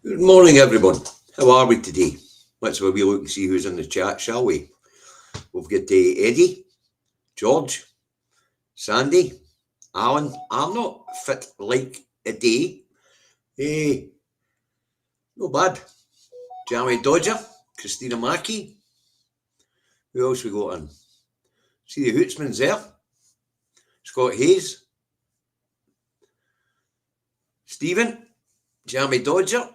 Good morning, everyone. How are we today? Let's have a wee look and see who's in the chat, shall we? We've got Eddie, George, Sandy, Alan. I'm not fit like a day. Hey, no bad. Jamie Dodger, Christina Mackey. Who else we got in? See the Hootsman's there. Scott Hayes. Stephen, Jamie Dodger.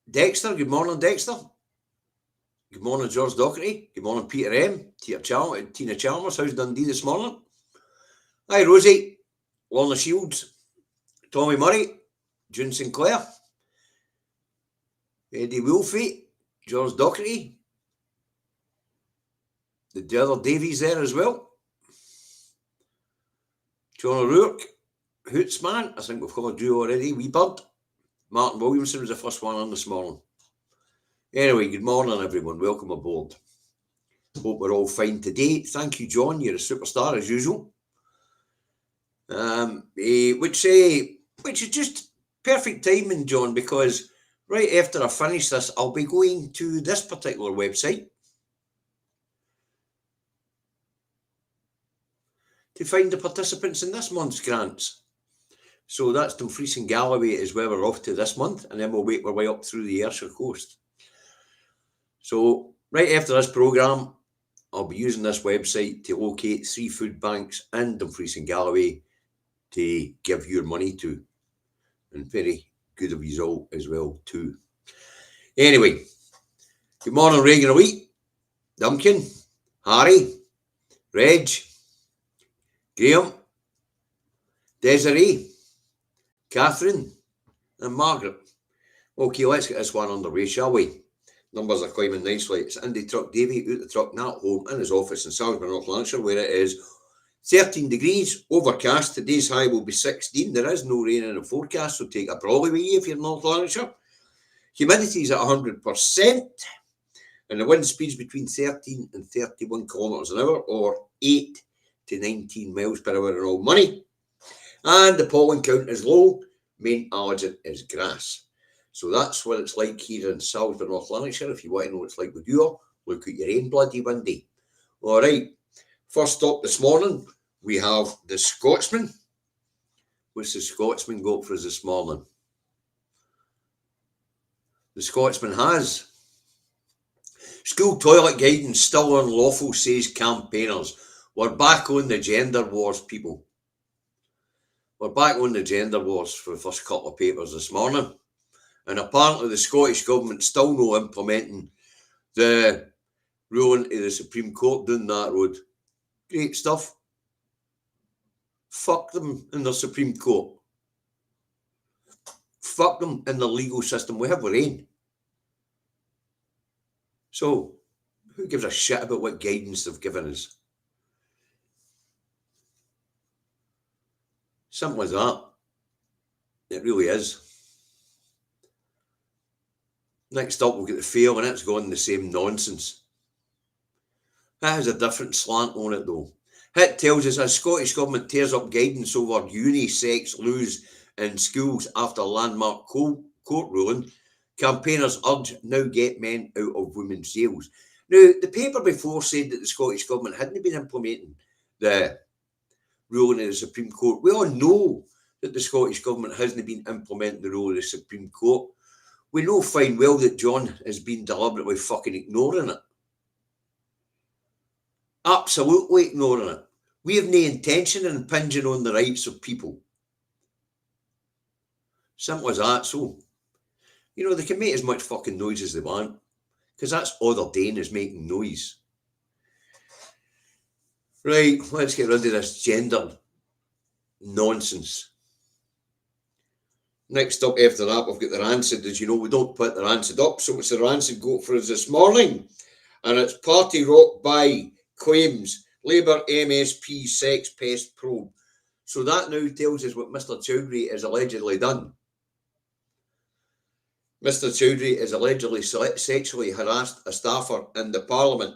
Dexter, good morning, Dexter. Good morning, George Docherty. Good morning, Peter M. Tina Chalmers. How's Dundee this morning? Hi, Rosie. Lorna Shields. Tommy Murray. June Sinclair. Eddie Wolfie. George Docherty. The other Davies there as well. John O'Rourke. Hootsman. I think we've covered you already. Wee Bird. Martin Williamson was the first one on this morning. Anyway, good morning, everyone. Welcome aboard. Hope we're all fine today. Thank you, John. You're a superstar as usual. Which is just perfect timing, John, because right after I finish this, I'll be going to this particular website to find the participants in this month's grants. So that's Dumfries and Galloway is where we're off to this month, and then we'll make our way up through the Ayrshire coast. So right after this programme, I'll be using this website to locate 3 food banks in Dumfries and Galloway to give your money to. And very good of you all as well too. Anyway, good morning, Reagan Wheat, Duncan, Harry, Reg, Graham, Desiree, Catherine, and Margaret. Okay, let's get this one underway, shall we? Numbers are climbing nicely. It's Andy Truck Davy out the truck, not home, in his office in Salisbury, North Lanarkshire, where it is 13 degrees, overcast. Today's high will be 16. There is no rain in the forecast, so take a brolly with you if you're in North Lanarkshire. Humidity is at 100%, and the wind speeds between 13 and 31 kilometres an hour, or 8 to 19 miles per hour in all money. And the pollen count is low. Main allergen is grass. So that's what it's like here in Salisbury, North Lanarkshire. If you want to know what it's like with you, look at your own bloody windy. All right. First up this morning, we have the Scotsman. What's the Scotsman got for us this morning? The Scotsman has school toilet guidance still unlawful, says campaigners. We're back on the gender wars, people. We're back on the gender wars for the first couple of papers this morning. And apparently the Scottish Government still not implementing the ruling of the Supreme Court down that road. Great stuff. Fuck them in the Supreme Court. Fuck them in the legal system. We have our own. So, who gives a shit about what guidance they've given us? Simple as that. It really is. Next up, we'll get the Fail, and it's going the same nonsense. That has a different slant on it, though. It tells us as Scottish Government tears up guidance over unisex loos in schools after landmark court ruling, campaigners urge now get men out of women's jails. Now, the paper before said that the Scottish Government hadn't been implementing the ruling of the Supreme Court. We all know that the Scottish Government hasn't been implementing the rule of the Supreme Court. We know fine well that John has been deliberately fucking ignoring it. Absolutely ignoring it. We have no intention of impinging on the rights of people. Simple as that. So, they can make as much fucking noise as they want, because that's all they're doing is making noise. Right, let's get rid of this gender nonsense. Next up after that, we've got the Rancid. As you know, we don't put the Rancid up, so it's the Rancid got for us this morning. And it's Party Rock by claims Labour MSP sex pest probe. So that now tells us what Mr. Chowdhury has allegedly done. Mr. Chowdhury has allegedly sexually harassed a staffer in the Parliament.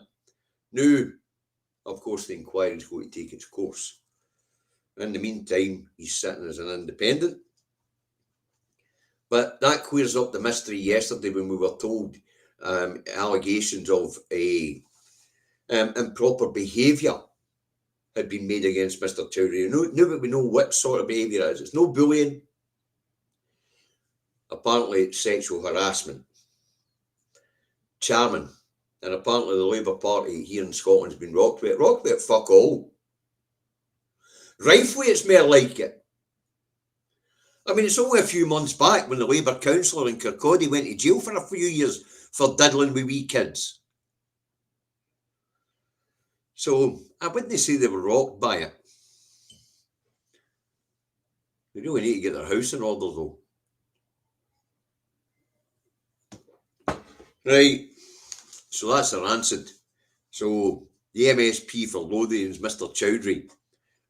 Now, of course, the inquiry is going to take its course. In the meantime, he's sitting as an independent. But that clears up the mystery yesterday when we were told allegations of improper behaviour had been made against Mr. Chowdhury. Now that we know what sort of behaviour it is, it's no bullying. Apparently it's sexual harassment. Charming. And apparently the Labour Party here in Scotland has been rocked with it. Rocked with it, fuck all. Rightfully it's more like it. I mean, it's only a few months back when the Labour councillor in Kirkcaldy went to jail for a few years for diddling with wee kids. So I wouldn't say they were rocked by it. They really need to get their house in order though. Right, so that's their answer. So the MSP for Lothians, Mr. Chowdhury,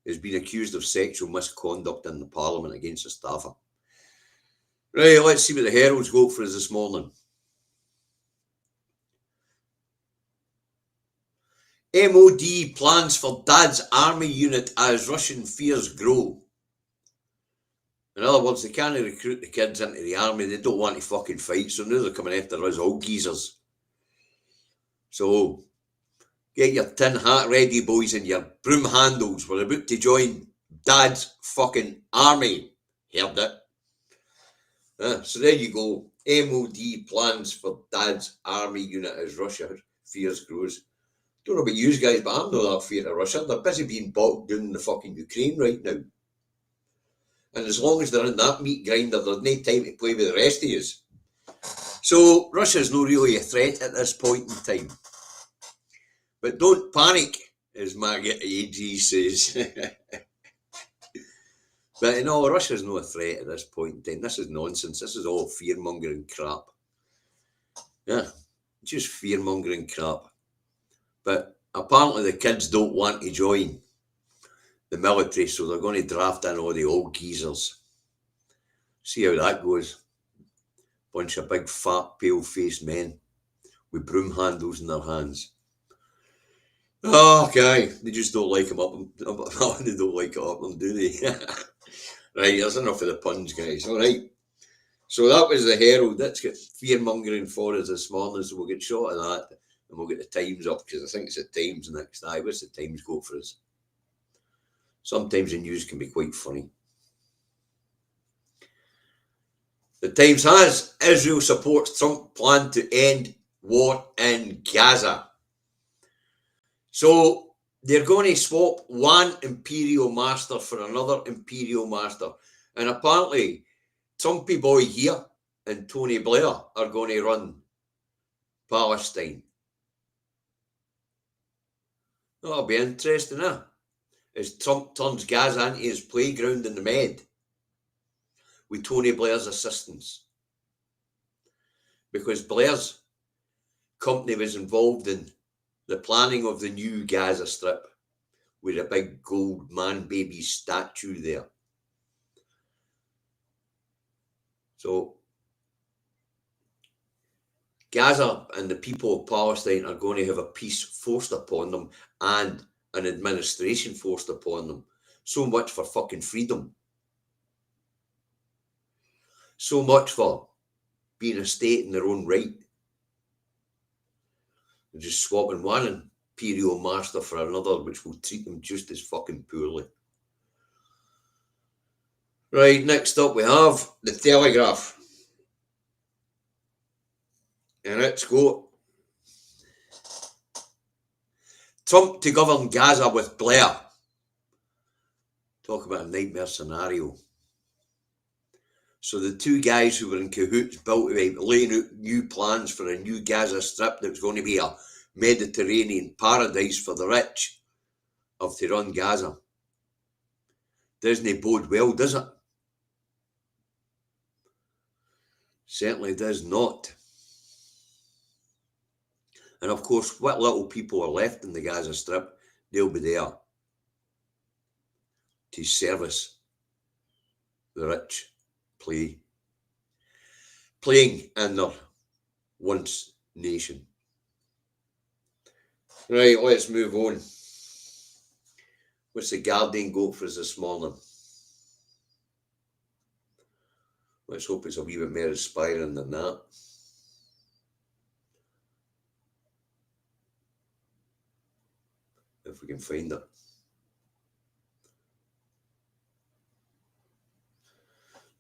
has been accused of sexual misconduct in the Parliament against a staffer. Right, let's see what the Herald's got for us this morning. MOD plans for Dad's army unit as Russian fears grow. In other words, they can't recruit the kids into the army. They don't want to fucking fight, so now they're coming after us all geezers. So get your tin hat ready, boys, and your broom handles. We're about to join Dad's fucking army. Heard it? So there you go. MOD plans for Dad's army unit as Russia fears grows. Don't know about you guys, but I'm not that fear of Russia. They're busy being bogged down in the fucking Ukraine right now. And as long as they're in that meat grinder, there's no time to play with the rest of us. So Russia's not really a threat at this point in time. But don't panic, as Margaret AG says. But you know, Russia's not a threat at this point in time. This is nonsense. This is all fear-mongering crap. Yeah, just fear-mongering crap. But apparently the kids don't want to join the military, so they're going to draft in all the old geezers. See how that goes. Bunch of big, fat, pale-faced men with broom handles in their hands. Oh, okay. They just don't like them up. They don't like it up them, do they? Right, that's enough of the puns, guys. All right. So that was the Herald. That's got fear-mongering for us this morning, so we'll get shot of that. And we'll get the Times up, because I think it's the Times next. What's the Times go for us? Sometimes the news can be quite funny. The Times has Israel supports Trump plan to end war in Gaza. So they're going to swap one imperial master for another imperial master. And apparently, Trumpy boy here and Tony Blair are going to run Palestine. That'll be interesting, huh? As Trump turns Gaza into his playground in the Med with Tony Blair's assistance. Because Blair's company was involved in the planning of the new Gaza Strip with a big gold man-baby statue there. So Gaza and the people of Palestine are going to have a peace forced upon them and an administration forced upon them. So much for fucking freedom. So much for being a state in their own right. They're just swapping one imperial master for another, which will treat them just as fucking poorly. Right, next up we have the Telegraph. And it's got Trump to govern Gaza with Blair. Talk about a nightmare scenario. So the two guys who were in cahoots laying out new plans for a new Gaza Strip that was going to be a Mediterranean paradise for the rich of to run Gaza. Doesn't bode well, does it? Certainly does not. And of course, what little people are left in the Gaza Strip, they'll be there to service the rich, playing in their once nation. Right, let's move on. What's the Guardian got for us this morning? Let's hope it's a wee bit more inspiring than that. If we can find it.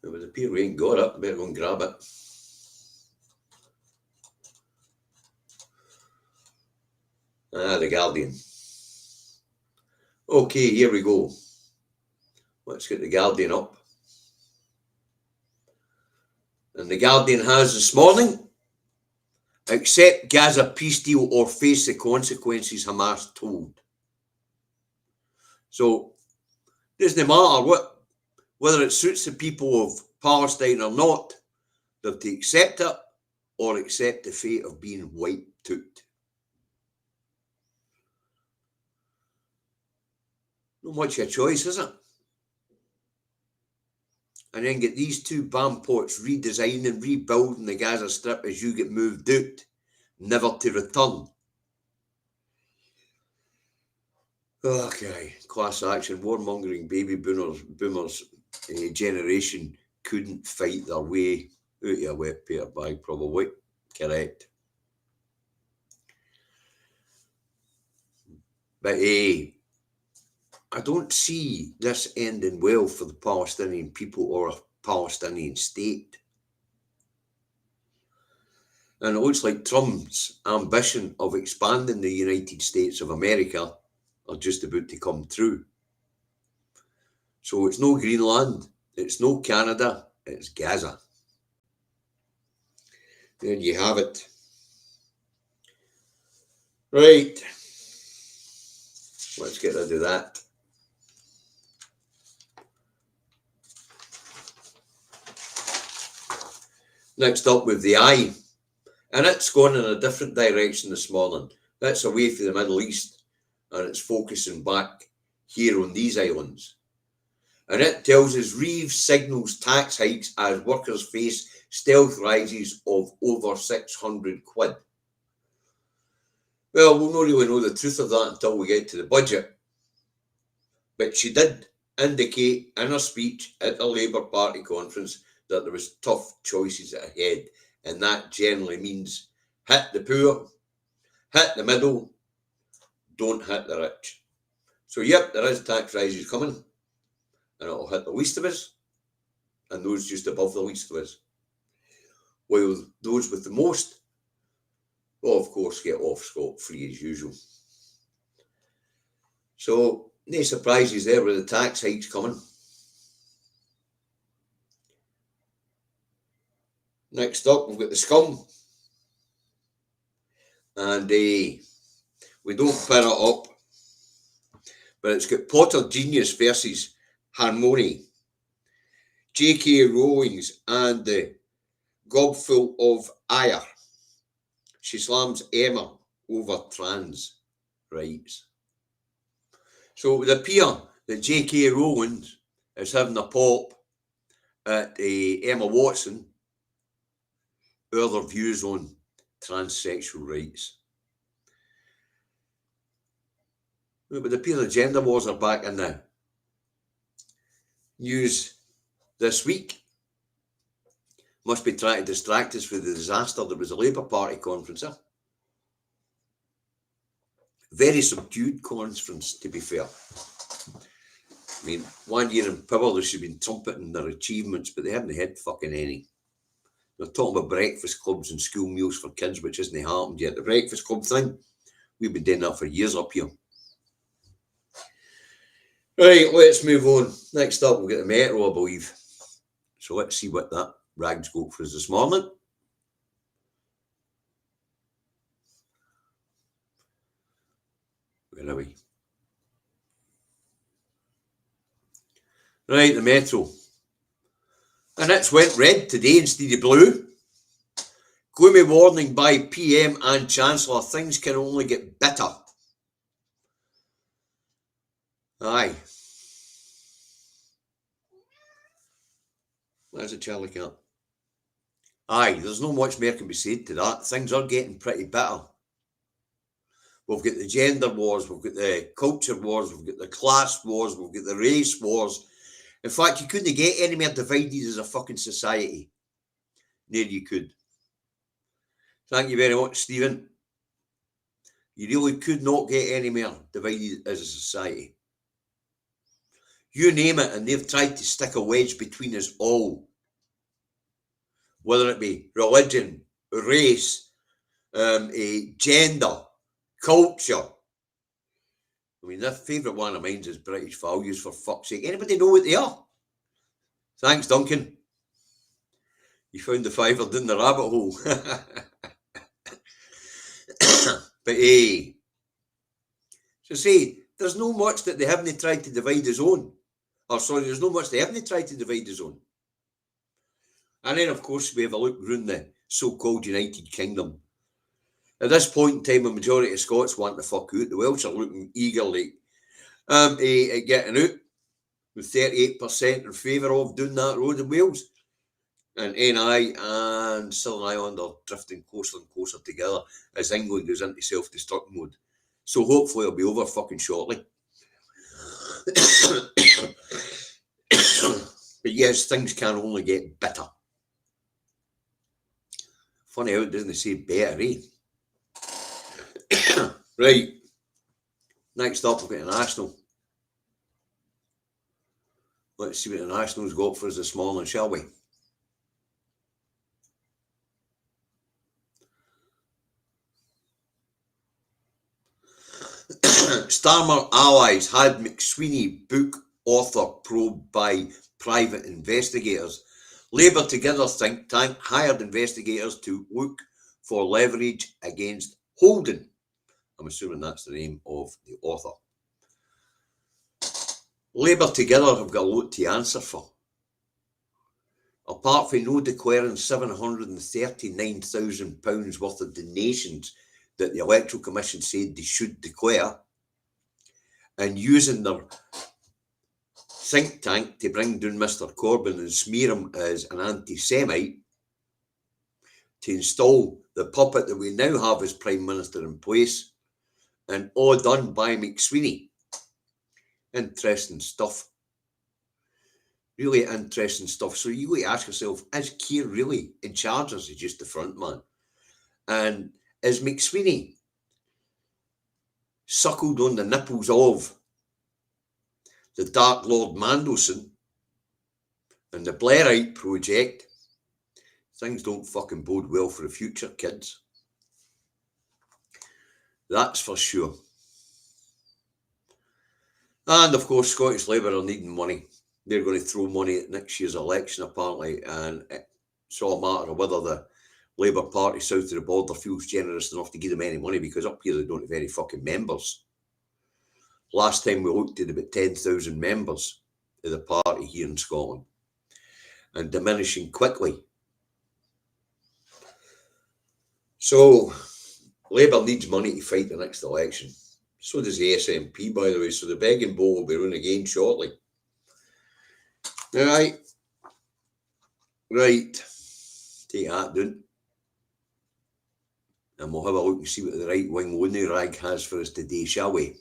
It would appear we ain't got it. Better go and grab it. The Guardian. Okay, here we go. Let's get the Guardian up. And the Guardian has this morning, accept Gaza peace deal or face the consequences, Hamas told. So, it doesn't matter whether it suits the people of Palestine or not, they have to accept it or accept the fate of being wiped out. Not much of a choice, is it? And then get these two bampots redesigning and rebuilding the Gaza Strip as you get moved out, never to return. Okay, class action, warmongering baby boomers generation couldn't fight their way out of a wet paper bag, probably. Correct. But I don't see this ending well for the Palestinian people or a Palestinian state. And it looks like Trump's ambition of expanding the United States of America are just about to come true. So it's no Greenland, it's no Canada, it's Gaza. There you have it. Right. Let's get rid of that. Next up with the eye. And it's gone in a different direction this morning. It's away from the Middle East and it's focusing back here on these islands. And it tells us Reeves signals tax hikes as workers face stealth rises of over 600 quid. Well, we'll not really know the truth of that until we get to the budget. But she did indicate in her speech at the Labour Party conference that there was tough choices ahead. And that generally means hit the poor, hit the middle, don't hit the rich. So yep, there is tax rises coming. And it'll hit the least of us and those just above the least of us. While those with the most will, of course, get off scot-free as usual. So, no surprises there with the tax hikes coming. Next up, we've got the scum. And we don't pair it up, but it's got Potter Genius versus Harmony, J.K. Rowling's and the gobful of ire. She slams Emma over trans rights. So it would appear that J.K. Rowling is having a pop at Emma Watson over their views on transsexual rights. It would appear the gender wars are back in the news this week. Must be trying to distract us from the disaster that was a Labour Party conference. Very subdued conference, to be fair. I mean, 1 year in power, they should have been trumpeting their achievements, but they haven't had fucking any. They're talking about breakfast clubs and school meals for kids, which hasn't happened yet. The breakfast club thing, we've been doing that for years up here. Right, let's move on. Next up, we'll get the Metro, I believe. So let's see what that rag's got for us this morning. Where are we? Right, the Metro. And it's went red today instead of blue. Gloomy warning by PM and Chancellor. Things can only get better. Aye. There's a Charlie Cat. Aye, there's no much more can be said to that. Things are getting pretty bitter. We've got the gender wars, we've got the culture wars, we've got the class wars, we've got the race wars, In fact, you couldn't get any more divided as a fucking society. There you could. Thank you very much, Stephen. You really could not get any more divided as a society. You name it, and they've tried to stick a wedge between us all. Whether it be religion, race, gender, culture. I mean, their favourite one of mine is British values, for fuck's sake. Anybody know what they are? Thanks, Duncan. You found the fiver down the rabbit hole. But hey, so say, there's no much that they haven't tried to divide us on. Or sorry, there's no much they haven't tried to divide us on. And then, of course, we have a look around the so-called United Kingdom. At this point in time, a majority of Scots want the fuck out. The Welsh are looking eagerly at getting out, with 38% in favour of doing that road in Wales. And NI and Southern Ireland are drifting closer and closer together as England goes into self-destruct mode. So hopefully it'll be over fucking shortly. But yes, things can only get better. Funny how it doesn't say better, eh? Right. Next up, we've got the National. Let's see what the National's got for us this morning, shall we? Starmer allies had McSweeney book author probed by private investigators. Labour Together think tank hired investigators to look for leverage against Holden. I'm assuming that's the name of the author. Labour Together have got a lot to answer for. Apart from no declaring £739,000 worth of donations that the Electoral Commission said they should declare, and using their think tank to bring down Mr. Corbyn and smear him as an anti-Semite, to install the puppet that we now have as Prime Minister in place, and all done by McSweeney. Interesting stuff. Really interesting stuff. So you got to ask yourself, is Keir really in charge, or is he just the front man? And is McSweeney suckled on the nipples of the Dark Lord Mandelson and the Blairite project? Things don't fucking bode well for the future, kids. That's for sure. And of course, Scottish Labour are needing money. They're going to throw money at next year's election, apparently, and it's all a matter of whether the Labour Party south of the border feels generous enough to give them any money, because up here they don't have any fucking members. Last time we looked at about 10,000 members of the party here in Scotland, and diminishing quickly. So Labour needs money to fight the next election. So does the SNP, by the way. So the begging bowl will be run again shortly. Right. Take that down. And we'll have a look and see what the right-wing loony rag has for us today, shall we?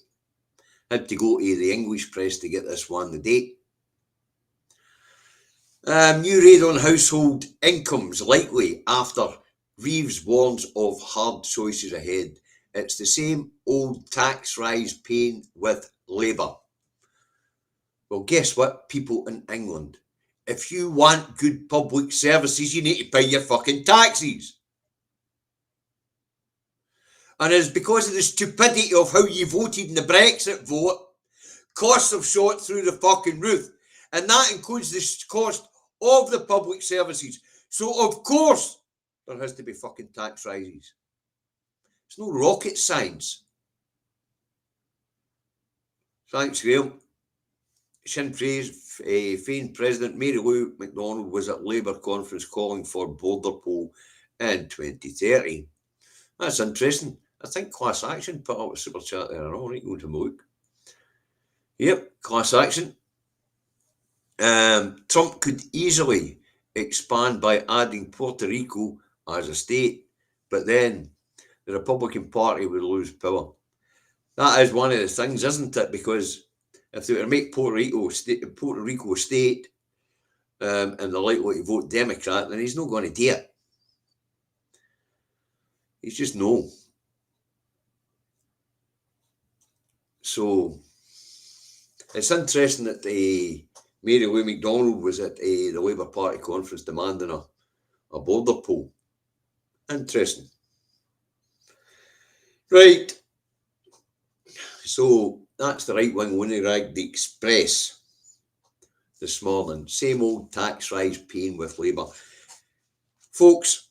Had to go to the English press to get this one, the date. New raid on household incomes likely after Reeves warns of hard choices ahead. It's the same old tax rise pain with Labour. Well, guess what, people in England? If you want good public services, you need to pay your fucking taxes. And it's because of the stupidity of how you voted in the Brexit vote, costs have shot through the fucking roof. And that includes the cost of the public services. So, of course, there has to be fucking tax rises. It's no rocket science. Thanks, Graham. Sinn Féin President Mary Lou McDonald was at Labour conference calling for border poll in 2030. That's interesting. I think Class Action put up a super chat there. All right, go to look. Yep, Class Action. Trump could easily expand by adding Puerto Rico as a state, but then the Republican Party would lose power. That is one of the things, isn't it? Because if they were to make Puerto Rico a state, and they're likely to vote Democrat, then he's not going to do it. He's just no. So it's interesting that Mary Lou McDonald was at the Labour Party conference demanding a border poll. Interesting. Right. So that's the right-wing winning rag, the Express, this morning. Same old tax rise pain with Labour. Folks,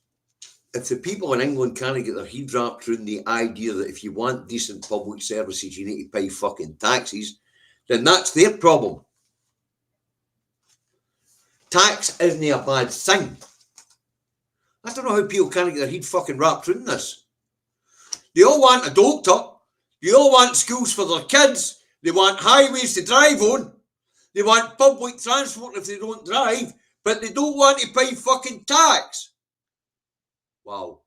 if the people in England can't get their head wrapped around the idea that if you want decent public services, you need to pay fucking taxes, then that's their problem. Tax isn't a bad thing. I don't know how people can't get their head fucking wrapped around this. They all want a doctor. They all want schools for their kids. They want highways to drive on. They want public transport if they don't drive, but they don't want to pay fucking tax. Wow.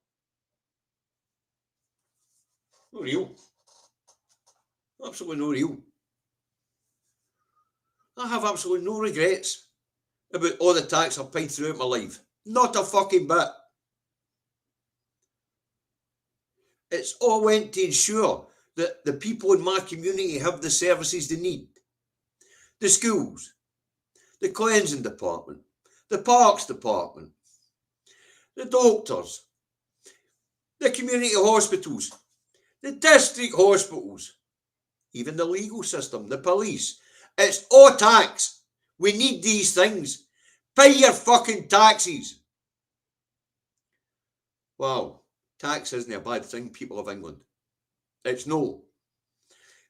Not real. Absolutely not real. I have absolutely no regrets about all the tax I've paid throughout my life. Not a fucking bit. It's all went to ensure that the people in my community have the services they need. The schools, the cleansing department, the parks department, the doctors, the community hospitals, the district hospitals, even the legal system, the police. It's all tax. We need these things. Pay your fucking taxes. Wow. Tax isn't a bad thing, people of England. It's no.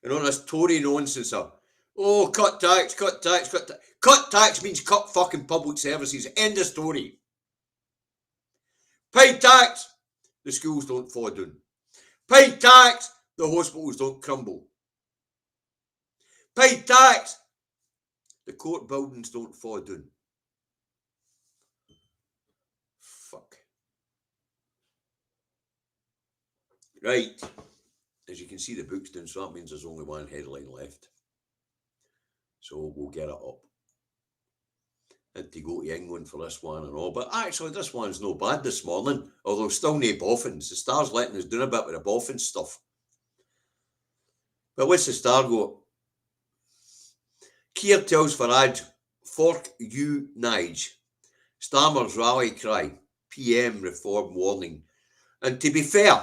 And on this Tory nonsense of, oh, cut tax, cut tax, cut tax. Cut tax means cut fucking public services. End of story. Pay tax, the schools don't fall down. Pay tax, the hospitals don't crumble. Pay tax, the court buildings don't fall down. Fuck. Right. As you can see, the book's down, so that means there's only one headline left. So we'll get it up. Had to go to England for this one and all. But actually, this one's no bad this morning, although still no boffins. The Star's letting us down a bit with the boffin stuff. But what's the Star go? Keir tells Farage, fork you Nige. Starmer's rally cry. PM reform warning. And to be fair,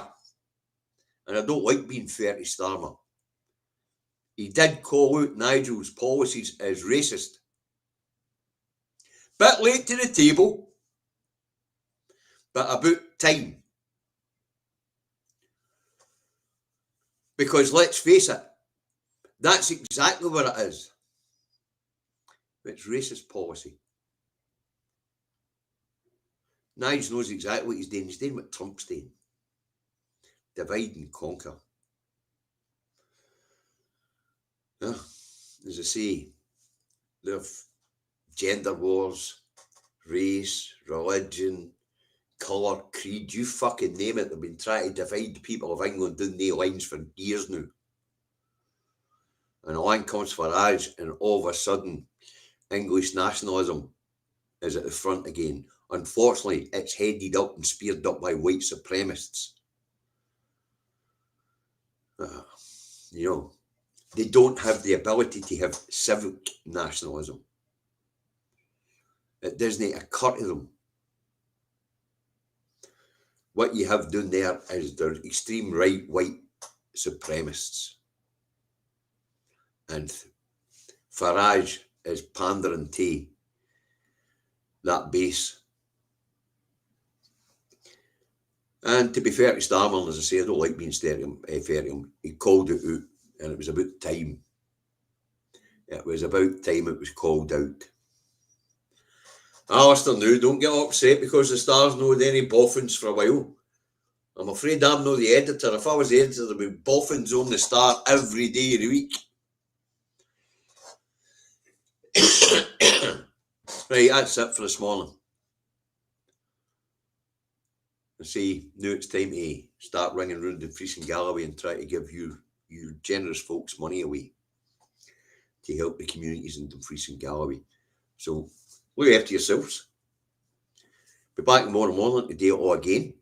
and I don't like being fair to Starmer, he did call out Nigel's policies as racist. Bit late to the table, but about time. Because let's face it, that's exactly what it is. It's racist policy. Nigel knows exactly what he's doing. He's doing what Trump's doing. Divide and conquer. Yeah, as I say, there's gender wars, race, religion, colour, creed, you fucking name it. They've been trying to divide the people of England down the lines for years now. And along comes Farage, and all of a sudden, English nationalism is at the front again. Unfortunately, it's headed up and speared up by white supremacists. You know, they don't have the ability to have civic nationalism. It doesn't occur to them. What you have down there is the extreme right white supremacists. And Farage is pandering to that base. And to be fair to Starmer, as I say, I don't like being fair to him. He called it out, and it was about time. It was about time it was called out. Alistair, now, don't get upset because the Star's not had any boffins for a while. I'm afraid I'm not the editor. If I was the editor, there'd be boffins on the Star every day of the week. Right, that's it for this morning. I say, now it's time to start ringing round the Priest and Galloway and try to give you generous folks money away to help the communities in Dumfries and Galloway. So look after yourselves. Be back tomorrow morning to do it all again.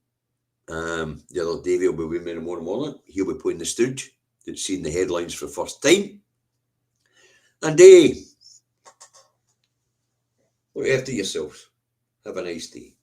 The other Davey will be with me tomorrow morning. He'll be playing the Stooge that's seen the headlines for the first time. And look after yourselves. Have a nice day.